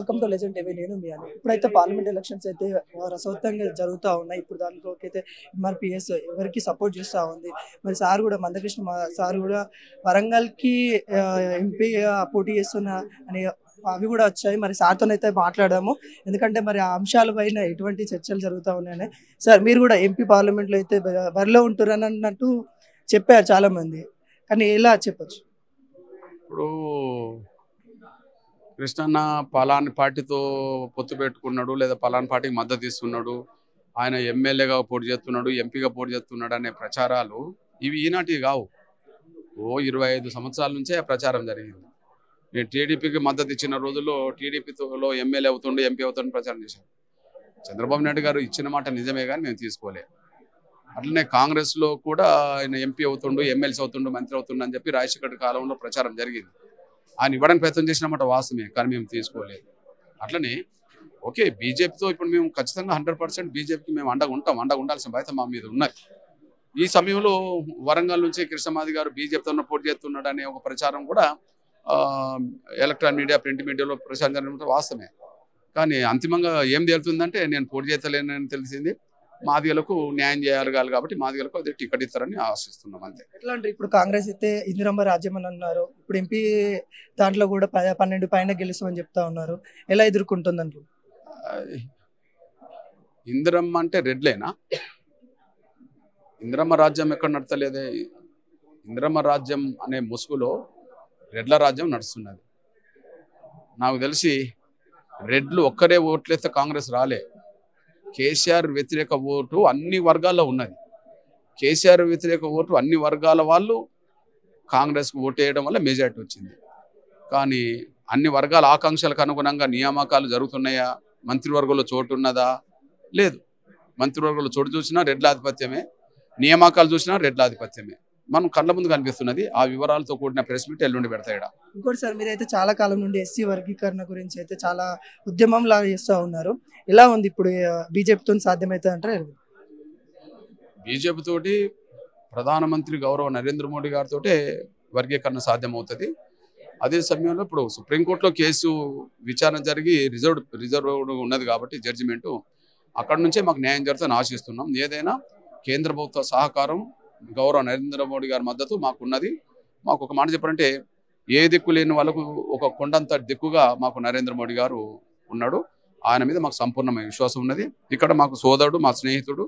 Welcome to legend TV. నేను మీ అని. ఇప్పుడైతే పార్లమెంట్ ఎలక్షన్స్ అయితే రసవత్తంగా జరుగుతూ ఉన్నాయి. ఇప్పుడు దాంట్లోకి అయితే ఎంఆర్పిఎస్ ఎవరికి సపోర్ట్ చేస్తూ ఉంది. మరి సార్ కూడా మందకృష్ణ సార్ కూడా వరంగల్కి ఎంపీ పోటీ చేస్తున్న అని అవి కూడా వచ్చాయి. మరి సార్తోనైతే మాట్లాడాము. ఎందుకంటే మరి ఆ అంశాల పైన ఎటువంటి చర్చలు జరుగుతూ ఉన్నాయని. సార్ మీరు కూడా ఎంపీ పార్లమెంట్లో అయితే బరిలో ఉంటారని అన్నట్టు చెప్పారు చాలా మంది, కానీ ఎలా చెప్పచ్చు? ఇప్పుడు కృష్ణన్న పలాని పార్టీతో పొత్తు పెట్టుకున్నాడు, లేదా పలాని పార్టీకి మద్దతు ఇస్తున్నాడు, ఆయన ఎమ్మెల్యేగా పోటీ చేస్తున్నాడు, ఎంపీగా పోటీ చేస్తున్నాడు అనే ప్రచారాలు ఇవి ఈనాటివి కావు. 25 సంవత్సరాల నుంచే ప్రచారం జరిగింది. నేను టీడీపీకి మద్దతు ఇచ్చిన రోజుల్లో టీడీపీలో ఎమ్మెల్యే అవుతుండు, ఎంపీ అవుతుండు ప్రచారం చేశాను. చంద్రబాబు నాయుడు గారు ఇచ్చిన మాట నిజమే కానీ మేము తీసుకోలేదు. అట్లనే కాంగ్రెస్లో కూడా ఆయన ఎంపీ అవుతుండు, ఎమ్మెల్సీ అవుతుండు, మంత్రి అవుతుండు అని చెప్పి రాజశేఖర్ కాలంలో ప్రచారం జరిగింది. ఆయన ఇవ్వడానికి ప్రయత్నం చేసినమాట వాస్తవమే, కానీ మేము తీసుకోలేదు. అట్లనే ఓకే, బీజేపీతో ఇప్పుడు మేము ఖచ్చితంగా 100% బీజేపీకి మేము అండగా ఉంటాం. అండగా ఉండాల్సిన బాధ్యత మా మీద ఉన్నది. ఈ సమయంలో వరంగల్ నుంచి కృష్ణమాది గారు బీజేపీతో పోటీ చేస్తున్నాడు అనే ఒక ప్రచారం కూడా ఎలక్ట్రానిక్ మీడియా, ప్రింట్ మీడియాలో ప్రచారం జరిగిన వాస్తవమే. కానీ అంతిమంగా ఏం తేలుతుందంటే నేను పోటీ చేస్తలేనని తెలిసింది. మాదిగలకు న్యాయం చేయాలి కాబట్టి మాదిగలకు అదే టికెట్ ఇస్తారని ఆశిస్తున్నాం అంతే. ఎట్లా అంటే ఇప్పుడు కాంగ్రెస్ అయితే ఇందిరమ్మ రాజ్యం అని అన్నారు. ఇప్పుడు ఎంపీ దాంట్లో కూడా 12 పైన గెలుస్తామని చెప్తా ఉన్నారు. ఎలా ఎదుర్కొంటుందంటారు? ఇందిరమ్మ అంటే రెడ్లేనా? ఇందిరమ్మ రాజ్యం ఎక్కడ నడతలేదే. ఇందిరమ్మ రాజ్యం అనే ముసుగులో రెడ్ల రాజ్యం నడుస్తున్నది. నాకు తెలిసి రెడ్లు ఒక్కరే ఓట్లేస్తే కాంగ్రెస్ రాలే. కేసీఆర్ వ్యతిరేక ఓటు అన్ని వర్గాల్లో ఉన్నది. కేసీఆర్ వ్యతిరేక ఓటు అన్ని వర్గాల వాళ్ళు కాంగ్రెస్కు ఓటు వేయడం వల్ల మెజార్టీ వచ్చింది. కానీ అన్ని వర్గాల ఆకాంక్షలకు అనుగుణంగా నియామకాలు జరుగుతున్నాయా? మంత్రివర్గంలో చోటు ఉన్నదా? లేదు. మంత్రివర్గంలో చోటు చూసినా రెడ్ల ఆధిపత్యమే, నియామకాలు చూసినా రెడ్ల ఆధిపత్యమే మనం కళ్ళ ముందు కనిపిస్తున్నది. ఆ వివరాలతో కూడిన ప్రెస్ మీట్ ఎల్లుండి పెడతాయడ. ఇంకోటి సార్, మీరైతే చాలా కాలం నుండి ఎస్సీ వర్గీకరణ గురించి అయితే చాలా ఉద్యమం లాగా చేస్తూ ఉన్నారు. ఎలా ఉంది ఇప్పుడు బీజేపీతో సాధ్యమవుతుంది అంటారు? బీజేపీ తోటి ప్రధానమంత్రి గౌరవ నరేంద్ర మోడీ గారితో వర్గీకరణ సాధ్యమవుతుంది. అదే సమయంలో ఇప్పుడు సుప్రీంకోర్టులో కేసు విచారణ జరిగి రిజర్వ్డ్ ఉన్నది కాబట్టి జడ్జిమెంటు అక్కడ నుంచే మాకు న్యాయం జరుగుతుందని ఆశిస్తున్నాం. ఏదైనా కేంద్ర ప్రభుత్వ సహకారం, గౌరవ నరేంద్ర మోడీ గారి మద్దతు మాకున్నది. మాకు ఒక మాట చెప్పాలంటే ఏ దిక్కు లేని వాళ్ళకు ఒక కొండంత దిక్కుగా మాకు నరేంద్ర మోడీ గారు ఉన్నాడు. ఆయన మీద మాకు సంపూర్ణమైన విశ్వాసం ఉన్నది. ఇక్కడ మాకు సోదరుడు, మా స్నేహితుడు,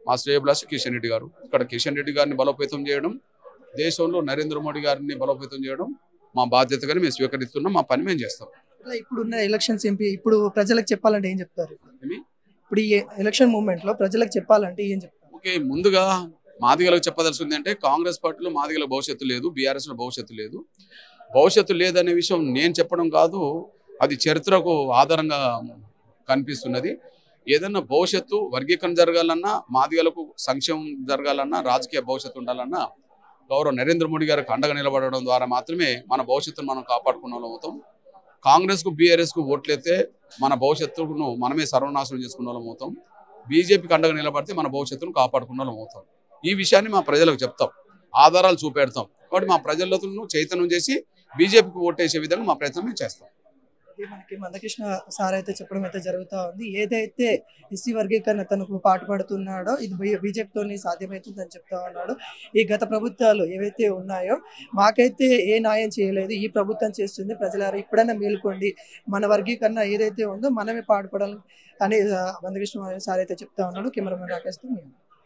మా శ్రేయభిలాషి కిషన్ రెడ్డి గారు. ఇక్కడ కిషన్ రెడ్డి గారిని బలోపేతం చేయడం, దేశంలో నరేంద్ర మోడీ గారిని బలోపేతం చేయడం మా బాధ్యతగానే మేము స్వీకరిస్తున్నాం. మా పని మేము చేస్తాం. ఇప్పుడున్న ఎలక్షన్స్ ఎంపీ ఇప్పుడు ప్రజలకు చెప్పాలంటే ఏం చెప్తారు? ఇప్పుడు ఈ ఎలక్షన్ మూవ్మెంట్ లో ప్రజలకు చెప్పాలంటే ఏం చెప్తారు? ఓకే, ముందుగా మాదిగలకు చెప్పదలుచుకుంది అంటే కాంగ్రెస్ పార్టీలో మాదిగల భవిష్యత్తు లేదు, బీఆర్ఎస్లో భవిష్యత్తు లేదు. భవిష్యత్తు లేదనే విషయం నేను చెప్పడం కాదు, అది చరిత్రకు ఆధారంగా కనిపిస్తున్నది. ఏదన్నా భవిష్యత్తు వర్గీకరణ జరగాలన్నా, మాదిగలకు సంక్షేమం జరగాలన్నా, రాజకీయ భవిష్యత్తు ఉండాలన్నా గౌరవ నరేంద్ర మోడీ గారికి అండగా నిలబడడం ద్వారా మాత్రమే మన భవిష్యత్తును మనం కాపాడుకున్న వాళ్ళం అవుతాం. కాంగ్రెస్కు బీఆర్ఎస్కు ఓట్లయితే మన భవిష్యత్తును మనమే సర్వనాశనం చేసుకున్న వాళ్ళం అవుతాం. బీజేపీకి అండగా నిలబడితే మన భవిష్యత్తును కాపాడుకున్న వాళ్ళం అవుతాం. ఈ విషయాన్ని మా ప్రజలకు చెప్తాం, ఆధారాలు చూపెడతాం. కాబట్టి మా ప్రజలను చైతన్యం చేసి బీజేపీకి ఓటేసే విధంగా మా ప్రయత్నం మేము చేస్తాం. మనకి మందకృష్ణ సార్ అయితే చెప్పడం అయితే జరుగుతూ ఉంది. ఏదైతే ఎస్సీ వర్గీకరణ తనకు పాటుపడుతున్నాడో ఇది బీజేపీతో సాధ్యమవుతుందని చెప్తా ఉన్నాడు. ఈ గత ప్రభుత్వాలు ఏవైతే ఉన్నాయో మాకైతే ఏ న్యాయం చేయలేదు, ఈ ప్రభుత్వం చేస్తుంది, ప్రజలారా ఇప్పుడైనా మేలుకోండి, మన వర్గీకరణ ఏదైతే ఉందో మనమే పాటుపడాలి అని మందకృష్ణ సార్ అయితే చెప్తా ఉన్నాడు. కెమెరామెన్ రాకేష్ తో